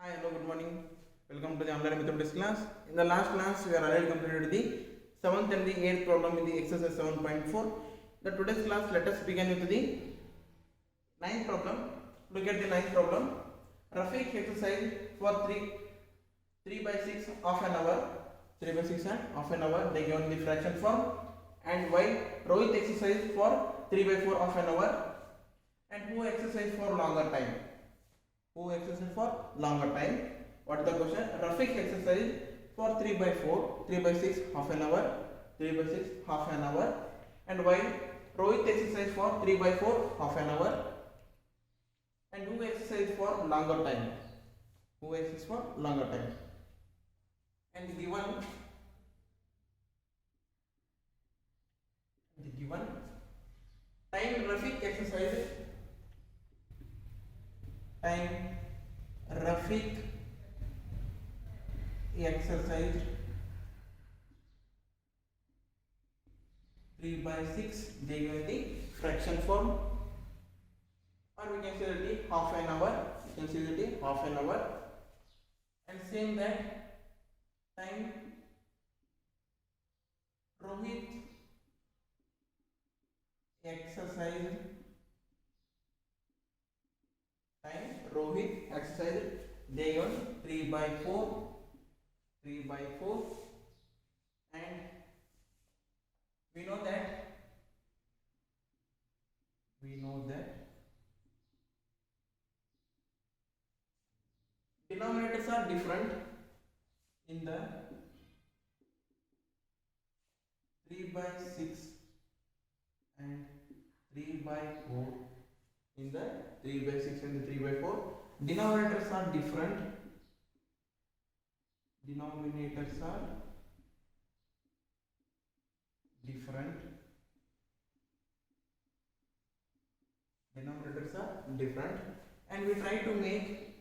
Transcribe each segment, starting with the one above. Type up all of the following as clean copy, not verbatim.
Hi, hello, good morning. Welcome to the online mathematics class. In the last class, we are already completed the 7th and the 8th problem in the exercise 7.4. The today's class, let us begin with the 9th problem. Look at the 9th problem. Rafiq exercise for 3 by 6 half an hour. 3 by 6 and half an hour. They given the fraction form. And while Rohit exercise for 3 by 4 half an hour. And who exercise for longer time? Who exercise for longer time? What is the question? Rafiq exercise for 3 by 4, 3 by 6 half an hour, 3 by 6 half an hour, and while Rohit exercise for 3 by 4 half an hour, and who exercise for longer time? Who exercise for longer time? And given time Rafiq exercise, time Rafiq exercise 3 by 6, they give the fraction form, or we can say that the half an hour. You can say that the half an hour, and same that time Rohit exercise, they given 3 by 4, 3 by 4, and we know that denominators are different in the 3 by 6 and 3 by 4. In the 3 by 6 and the 3 by 4, denominators are different. Denominators are different, and we try to make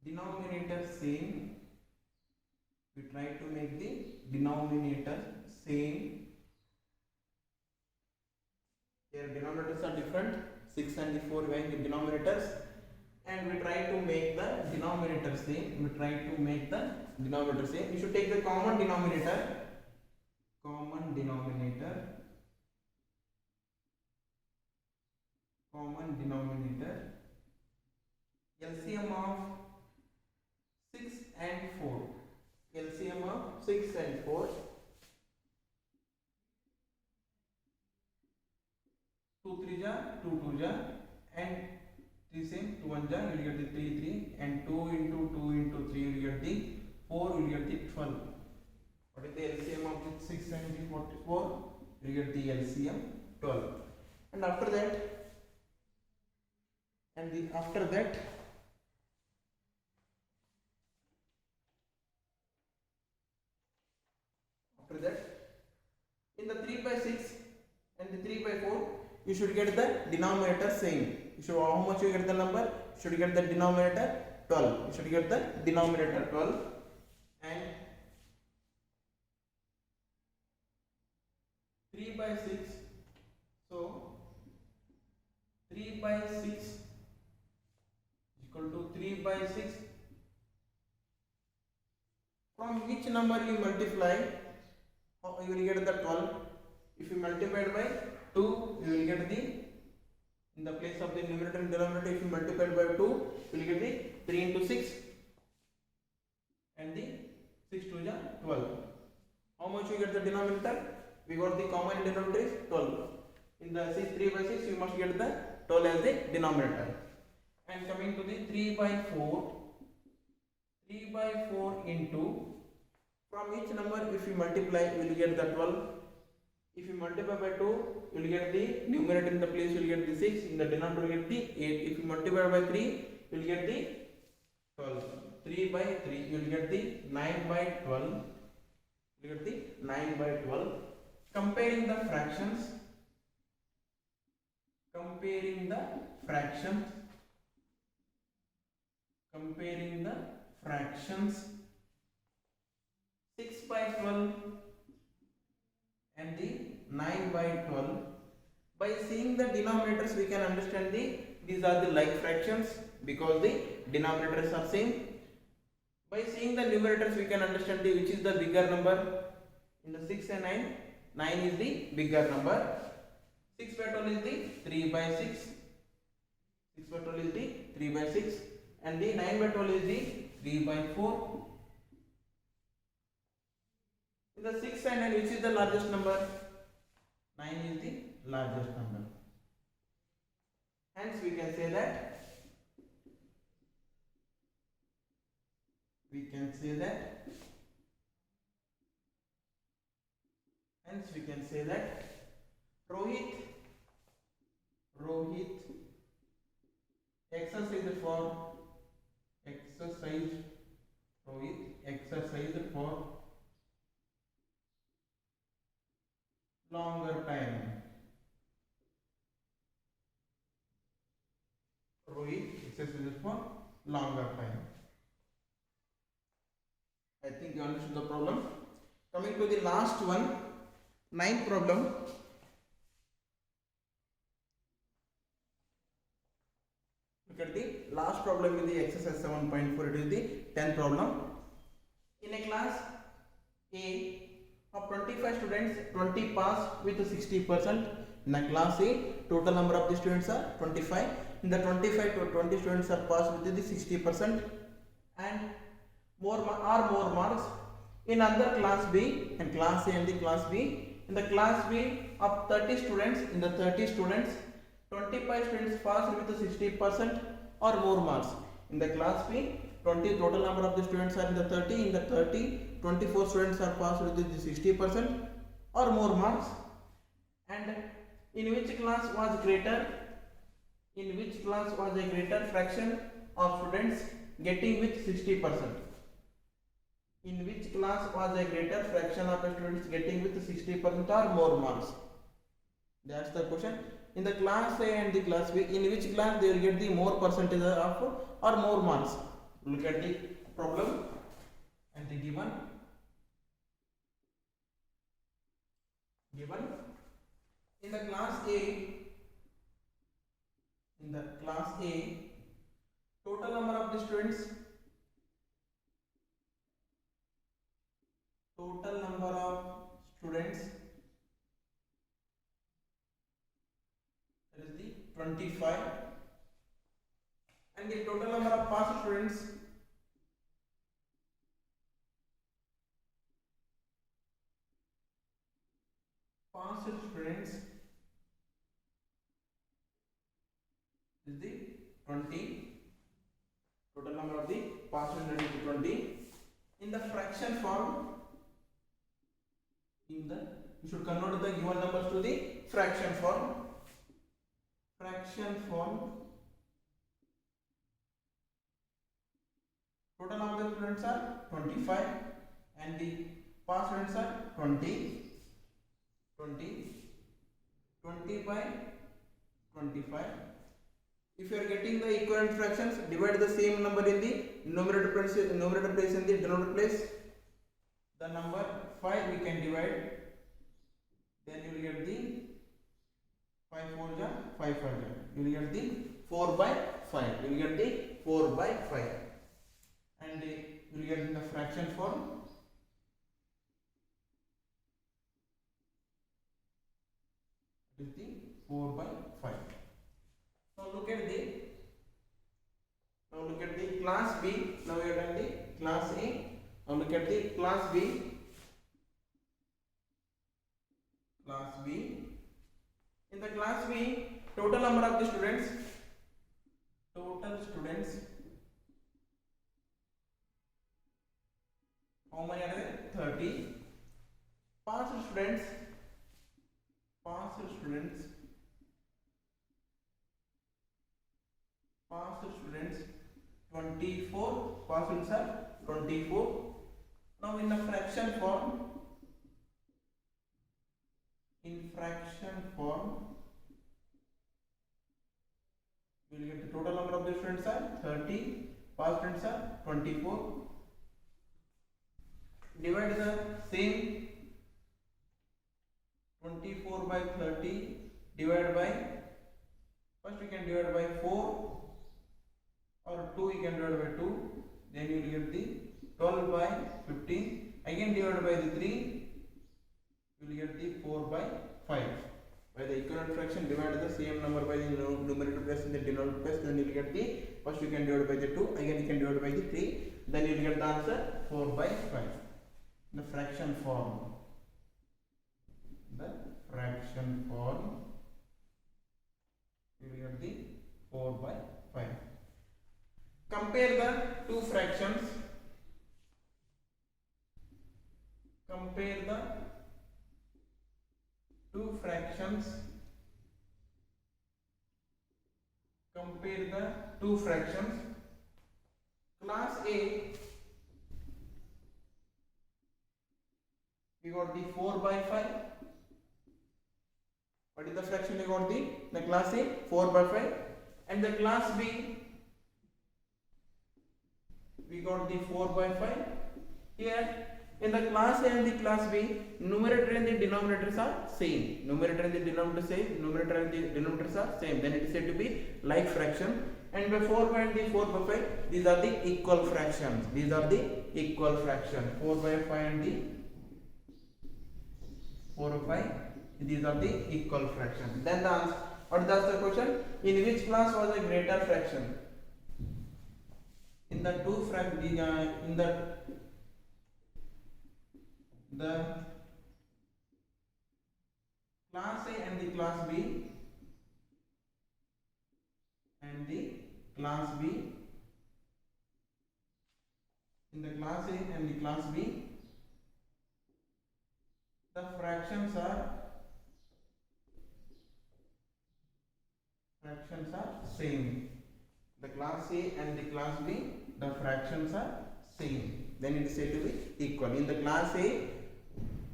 denominator same. We try to make the denominator same. Here denominators are different, 6 and the 4 going in denominators, and we try to make the denominator same. You should take the common denominator. LCM of 6 and 4. LCM of 6 and 4. 2 3 ja, 2 2 ja, and 3 same, 2 1 ja, you will get the 3 3, and 2 into 2 into 3 you will get the 4, you will get the 12. What is the LCM of the 6 and the 44? You will get the LCM 12. And after that, in the 3 by 6 and the 3 by 4, you should get the denominator same. You should, how much you get the number? You should get the denominator 12. You should get the denominator 12. And 3 by 6, so 3 by 6 equal to 3 by 6. From which number you multiply, you will get the 12. If you multiply by 2, you will get the, in the place of the numerator and denominator, if you multiply by 2, you will get the 3 into 6, and the 6 2 is 12. How much you get the denominator? We got the common denominator is 12. In the 3 by 6, you must get the 12 as the denominator. And coming to the 3 by 4, 3 by 4 into, from each number if you multiply, you will get the 12. If you multiply by 2, you will get the numerator in the place, you will get the 6, in the denominator you will get the 8. If you multiply by 3, you will get the 12. 3 by 3, you will get the 9 by 12. You get the 9 by 12. Comparing the fractions, 6 by 12 and the 9 by 12, By seeing the denominators, we can understand these are the like fractions because the denominators are same. By seeing the numerators, we can understand which is the bigger number. In the 6 and 9, 9 is the bigger number. 6 by 12 is the 3 by 6. 6 by 12 is the 3 by 6, and the 9 by 12 is the 3 by 4. In the 6 and 9, which is the largest number? 9 is the largest number. Hence, we can say that. Hence, we can say that Rohit exercised for longer time. Rohit exercises for longer time. I think you understood the problem. Coming to the last one, ninth problem. Look at the last problem in the exercise 7.4. It is the 10th problem. In a class A of 25 students, 20 pass with 60%. In a class A, total number of the students are 25. In the 25 to 20 students are passed with the 60%, and more marks in other class B and class A and the class B. In the class B of 30 students, in the 30 students, 25 students passed with 60% or more marks. In the class B, 20 total number of the students are in the 30. In the 30, 24 students are passed with the 60% or more marks. And in which class was greater? In which class was a greater fraction of students getting with 60%? In which class was a greater fraction of the students getting with 60% or more marks? That's the question. In the class A and the class B, in which class they will get the more percentage of or more marks? Look at the problem and the given. In the class A, total number of the students, that is the 25, and the total number of passed students, is the 20. Total number of the passed students is 20. In the fraction form, you should convert the given numbers to the fraction form. Total number of students are 25 and the passed students are 20 by 25. If you are getting the equivalent fractions, divide the same number in the numerator place in the denominator place. The number 5 we can divide, then you will get the 5 4 ja 5 5 ja, you will get the 4 by 5, you will get the 4 by 5, and you will get in the fraction form. It is the 4 by 5. Now look at the class B. Now we are done the class A. Now look at the class B. In the class B, total number of the students, how many are there? 30. Passed students, 24. Passed students are 24. Now in the fraction form, you will get the total number of the students are 30, passed students are 24. Divide the same 24 by 30 divide by, first we can divide by 4 or 2, you can divide by 2, then you will get the 12 by 15, again divided by the 3, you will get the 4 by 5. By the equivalent fraction, divide the same number by the numerator plus and the denominator plus, then you will get the, first you can divide by the 2, again you can divide by the 3, then you will get the answer 4 by 5. The fraction form. The fraction form, you will get the 4 by 5. Compare the two fractions. Compare the two fractions. Compare the two fractions. Class A, we got the 4 by 5. What is the fraction we got the class A 4 by 5, and the class B we got the 4 by 5. Here in the class A and the class B, numerator and the denominators are same. Numerator and the denominator same. Numerator and the denominators are same. Then it is said to be like fraction. And by 4 by and the 4 by 5, these are the equal fractions. These are the equal fraction. 4 by 5 and the 4 by 5. These are the equal fractions. Then the answer. What does the question? In which class was a greater fraction? In the two fractions. In the class A and the class B and the class B, in the class A and the class B, the fractions are same. The class A and the class B, the fractions are same. Then it is said to be equal. In the class A,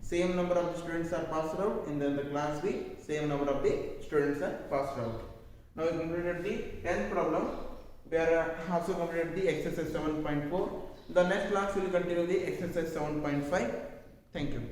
same number of the students are passed out, and then the class B, same number of the students are passed out. Now we completed the 10th problem. We are also completed the exercise 7.4. The next class will continue the exercise 7.5. Thank you.